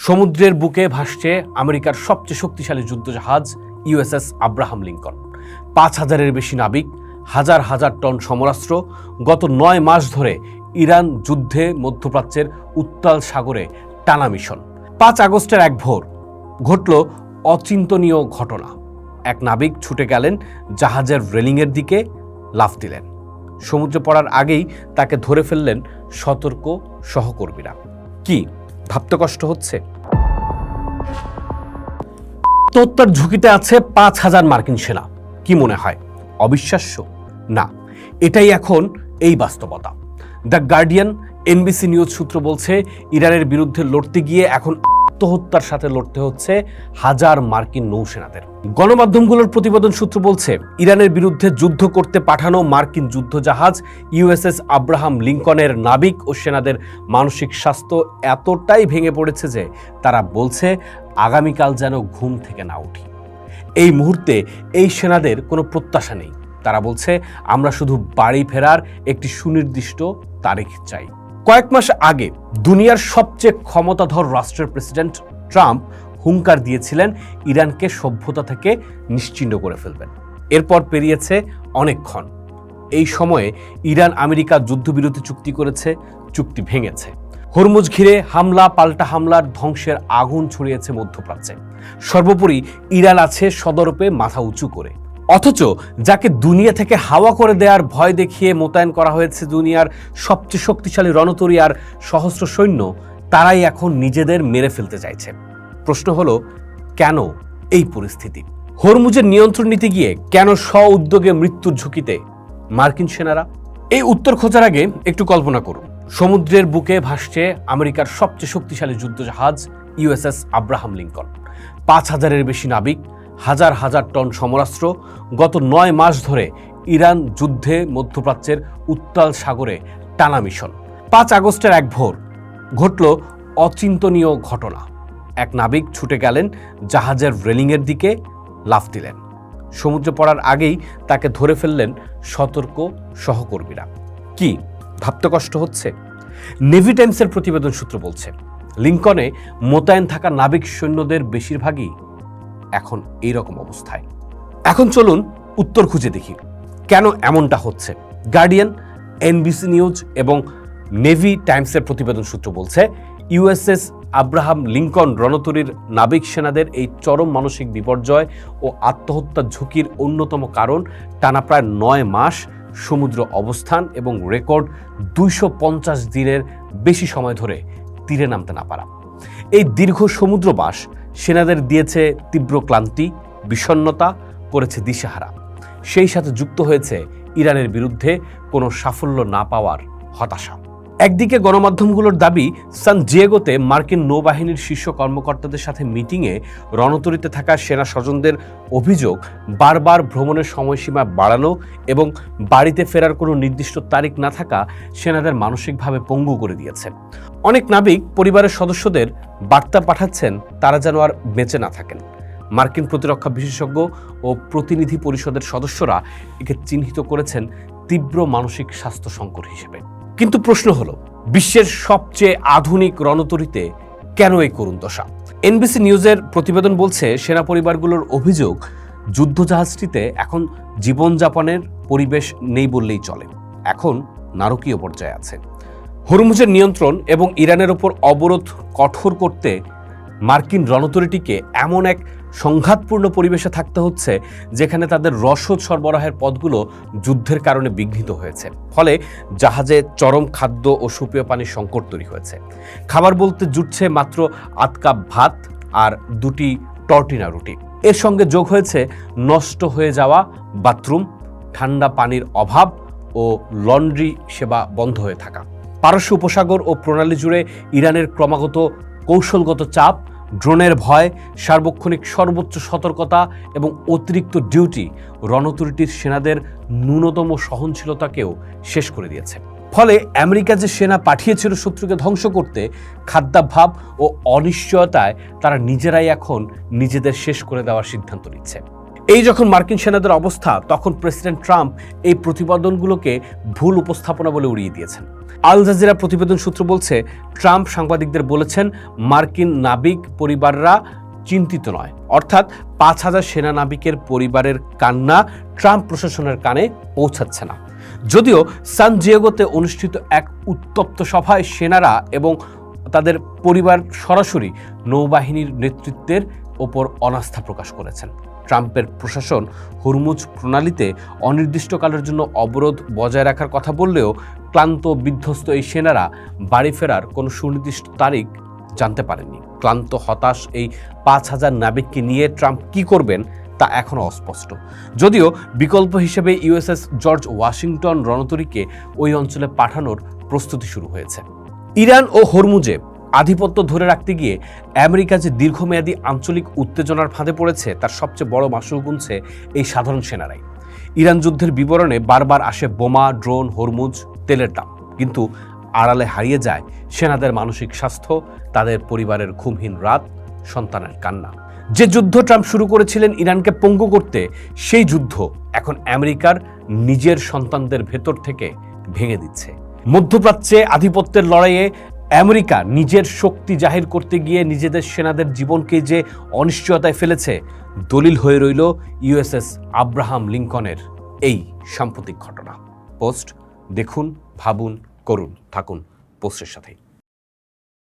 সমুদ্রের বুকে ভাসছে আমেরিকার সবচেয়ে শক্তিশালী যুদ্ধজাহাজ ইউএসএস আব্রাহাম লিঙ্কন। ৫,০০০-এর বেশি নাবিক, হাজার হাজার টন সমরাস্ত্র। গত ৯ মাস ধরে ইরান যুদ্ধে মধ্যপ্রাচ্যের উত্তাল সাগরে টানা মিশন। ৫ আগস্টের এক ভোর ঘটল অচিন্তনীয় ঘটনা। এক নাবিক ছুটে গেলেন জাহাজের রেলিংয়ের দিকে, লাফ দিলেন। সমুদ্রে পড়ার আগেই তাকে ধরে ফেললেন সতর্ক সহকর্মীরা। কি ভাবতে কষ্ট হচ্ছে? আত্মহত্যার ঝুঁকিতে আছে ৫,০০০ মার্কিন সেনা। কি মনে হয় অবিশ্বাস্য? না, এটাই এখন এই বাস্তবতা। দ্য গার্ডিয়ান, এনবিসি নিউজ সূত্র বলছে, ইরানের বিরুদ্ধে লড়তে গিয়ে এখন আত্মহত্যার সাথে লড়তে হচ্ছে হাজার মার্কিন নৌসেনাদের। গণমাধ্যমগুলোর প্রতিবেদন সূত্র বলছে, ইরানের বিরুদ্ধে যুদ্ধ করতে পাঠানো মার্কিন যুদ্ধজাহাজ ইউএসএস আব্রাহাম লিঙ্কনের নাবিক ও সেনাদের মানসিক স্বাস্থ্য এতটাই ভেঙে পড়েছে যে তারা বলছে আগামীকাল যেন ঘুম থেকে না উঠি। এই মুহূর্তে এই সেনাদের কোনো প্রত্যাশা নেই। তারা বলছে, আমরা শুধু বাড়ি ফেরার একটি সুনির্দিষ্ট তারিখ চাই। কয়েক মাস আগে দুনিয়ার সবচেয়ে ক্ষমতাধর রাষ্ট্রের প্রেসিডেন্ট ট্রাম্প হুঙ্কার দিয়েছিলেন ইরানকে সভ্যতা থেকে নিশ্চিহ্ন করে ফেলবেন। এরপর পেরিয়েছে অনেকক্ষণ। এই সময়ে ইরান আমেরিকা যুদ্ধবিরতি চুক্তি করেছে, চুক্তি ভেঙেছে। হরমুজ ঘিরে হামলা পাল্টা হামলার ধ্বংসের আগুন ছড়িয়েছে মধ্যপ্রাচ্যে। সর্বোপরি ইরান আছে সদর্পে মাথা উঁচু করে। অথচ যাকে দুনিয়া থেকে হাওয়া করে দেওয়ার ভয় দেখিয়ে মোতায়েন করা হয়েছে দুনিয়ার সবচেয়ে শক্তিশালী রণতরী আর সহস্র সৈন্য, তারাই এখন নিজেদের মেরে ফেলতে চাইছে। প্রশ্ন হলো, কেন এই পরিস্থিতি? হরমুজের নিয়ন্ত্রণ নিতে গিয়ে কেন স্ব-উদ্যোগে মৃত্যুর ঝুঁকিতে মার্কিন সেনারা? এই উত্তর খোঁজার আগে একটু কল্পনা করুন, সমুদ্রের বুকে ভাসছে আমেরিকার সবচেয়ে শক্তিশালী যুদ্ধজাহাজ ইউএসএস আব্রাহাম লিঙ্কন। ৫,০০০-এর বেশি নাবিক, হাজার হাজার টন সমরাস্ত্র। গত ৯ মাস ধরে ইরান যুদ্ধে মধ্যপ্রাচ্যের উত্তাল সাগরে টানা মিশন। ৫ আগস্টের এক ভোর ঘটল অচিন্তনীয় ঘটনা। এক নাবিক ছুটে গেলেন জাহাজের রেলিংয়ের দিকে, লাফ দিলেন। সমুদ্রে পড়ার আগেই তাকে ধরে ফেললেন সতর্ক সহকর্মীরা। কি ভাবতে কষ্ট হচ্ছে? নেভি টাইমসের প্রতিবেদন সূত্র বলছে, লিঙ্কনে মোতায়েন থাকা নাবিক সৈন্যদের বেশিরভাগই এখন এইরকম অবস্থায়। এখন চলুন উত্তর খুঁজে দেখি কেন এমনটা হচ্ছে। গার্ডিয়ান, এনবিসি নিউজ এবং নেভি টাইমসের প্রতিবেদন সূত্র বলছে, ইউএসএস আব্রাহাম লিঙ্কন রণতরীর নাবিক সেনাদের এই চরম মানসিক বিপর্যয় ও আত্মহত্যার ঝুঁকির অন্যতম কারণ টানা প্রায় ৯ মাস সমুদ্র অবস্থান এবং রেকর্ড ২৫০ দিনের বেশি সময় ধরে তীরে নামতে না পারা। এই দীর্ঘ সমুদ্রবাস সেনাদের দিয়েছে তীব্র ক্লান্তি, বিষণ্ণতা, করেছে দিশেহারা। সেই সাথে যুক্ত হয়েছে ইরানের বিরুদ্ধে কোনো সাফল্য না পাওয়ার হতাশা। একদিকে গণমাধ্যমগুলোর দাবি, সান ডিয়েগোতে মার্কিন নৌবাহিনীর শীর্ষ কর্মকর্তাদের সাথে মিটিংয়ে রণতরীতে থাকা সেনা স্বজনদের অভিযোগ বারবার ভ্রমণের সময়সীমা বাড়ানো এবং বাড়িতে ফেরার কোনো নির্দিষ্ট তারিখ না থাকা সেনাদের মানসিকভাবে পঙ্গু করে দিয়েছে। অনেক নাবিক পরিবারের সদস্যদের বার্তা পাঠাচ্ছেন তারা যেন আর বেঁচে না থাকেন। মার্কিন প্রতিরক্ষা বিশেষজ্ঞ ও প্রতিনিধি পরিষদের সদস্যরা একে চিহ্নিত করেছেন তীব্র মানসিক স্বাস্থ্য সংকট হিসেবে। কিন্তু প্রশ্ন হলো, বিশ্বের সবচেয়ে আধুনিক রণতরীতে কেন এই করুণ দশা? এনবিসি নিউজের প্রতিবেদন বলছে, সেনা পরিবারগুলোর অভিযোগ, যুদ্ধজাহাজটিতে এখন জীবনযাপনের পরিবেশ নেই বললেই চলে। এখন নারকীয় পর্যায়ে আছে। হরমুজের নিয়ন্ত্রণ এবং ইরানের ওপর অবরোধ কঠোর করতে মার্কিন রণতরীটিকে এমন এক সংঘাতপূর্ণ পরিবেশে থাকতে হচ্ছে যেখানে তাদের রসদ সরবরাহের পথগুলো যুদ্ধের কারণে বিঘ্নিত হয়েছে। ফলে জাহাজে চরম খাদ্য ও সুপেয় পানির সংকট তৈরি হয়েছে। খাবার বলতে জুটছে মাত্র ৮ কাপ ভাত আর 2টি টর্টিনা রুটি। এর সঙ্গে যোগ হয়েছে নষ্ট হয়ে যাওয়া বাথরুম, ঠান্ডা পানির অভাব ও লন্ড্রি সেবা বন্ধ হয়ে থাকা। পারস্য উপসাগর ও প্রণালী জুড়ে ইরানের ক্রমাগত কৌশলগত চাপ, ড্রোনের ভয়, সার্বক্ষণিক সর্বোচ্চ সতর্কতা এবং অতিরিক্ত ডিউটি রণতরীটির সেনাদের ন্যূনতম সহনশীলতাকেও শেষ করে দিয়েছে। ফলে আমেরিকা যে সেনা পাঠিয়েছিল শত্রুকে ধ্বংস করতে, খাদ্যাভাব ও অনিশ্চয়তায় তারা নিজেরাই এখন নিজেদের শেষ করে দেওয়ার সিদ্ধান্ত নিচ্ছে। এই যখন মার্কিন সেনাদের অবস্থা, তখন প্রেসিডেন্ট ট্রাম্প এই প্রতিবেদনগুলোকে ভুল উপস্থাপনা বলে উড়িয়ে দিয়েছেন। আল জাজিরা প্রতিবেদন সূত্র বলছে, ট্রাম্প সাংবাদিকদের বলেছেন মার্কিন নাবিক পরিবাররা চিন্তিত নয়। অর্থাৎ 5,000 সেনা নাবিকের পরিবারের কান্না ট্রাম্প প্রশাসনের কানে পৌঁছাচ্ছে না। যদিও সান ডিয়েগোতে অনুষ্ঠিত এক উত্তপ্ত সভায় সেনারা এবং তাদের পরিবার সরাসরি নৌবাহিনীর নেতৃত্বের ওপর অনাস্থা প্রকাশ করেছেন। ট্রাম্পের প্রশাসন হরমুজ প্রণালীতে অনির্দিষ্টকালের জন্য অবরোধ বজায় রাখার কথা বললেও ক্লান্ত বিধ্বস্ত এই সেনারা বাড়ি ফেরার কোনো সুনির্দিষ্ট তারিখ জানতে পারেননি। ক্লান্ত হতাশ এই 5,000 নাবিককে নিয়ে ট্রাম্প কি করবেন তা এখনও অস্পষ্ট। যদিও বিকল্প হিসেবে ইউএসএস জর্জ ওয়াশিংটন রণতরীকে ওই অঞ্চলে পাঠানোর প্রস্তুতি শুরু হয়েছে। ইরান ও হরমুজে আধিপত্য ধরে রাখতে গিয়ে আমেরিকা যে দীর্ঘমেয়াদী আঞ্চলিক উত্তেজনার ফাঁদে পড়েছে তার সবচেয়ে বড় মাসুল গুনছে এই সাধারণ সেনারাই। ইরান যুদ্ধের বিবরণে বারবার আসে বোমা, ড্রোন, হরমুজ, তেলের দাম, কিন্তু আড়ালে হারিয়ে যায় সেনাদের মানসিক স্বাস্থ্য, তাদের পরিবারের ঘুমহীন রাত, সন্তানের কান্না। যে যুদ্ধ ট্রাম্প শুরু করেছিলেন ইরানকে পঙ্গু করতে, সেই যুদ্ধ এখন আমেরিকার নিজের সন্তানদের ভেতর থেকে ভেঙে দিচ্ছে। মধ্যপ্রাচ্যে আধিপত্যের লড়াইয়ে আমেরিকা নিজের শক্তি জাহির করতে গিয়ে নিজেদের সেনাদের জীবনকে যে অনিশ্চয়তায় ফেলেছে, দলিল হয়ে রইল ইউএসএস আব্রাহাম লিঙ্কনের এই সাম্প্রতিক ঘটনা। পোস্ট দেখুন, ভাবুন, করুন, থাকুন পোস্টের সাথে।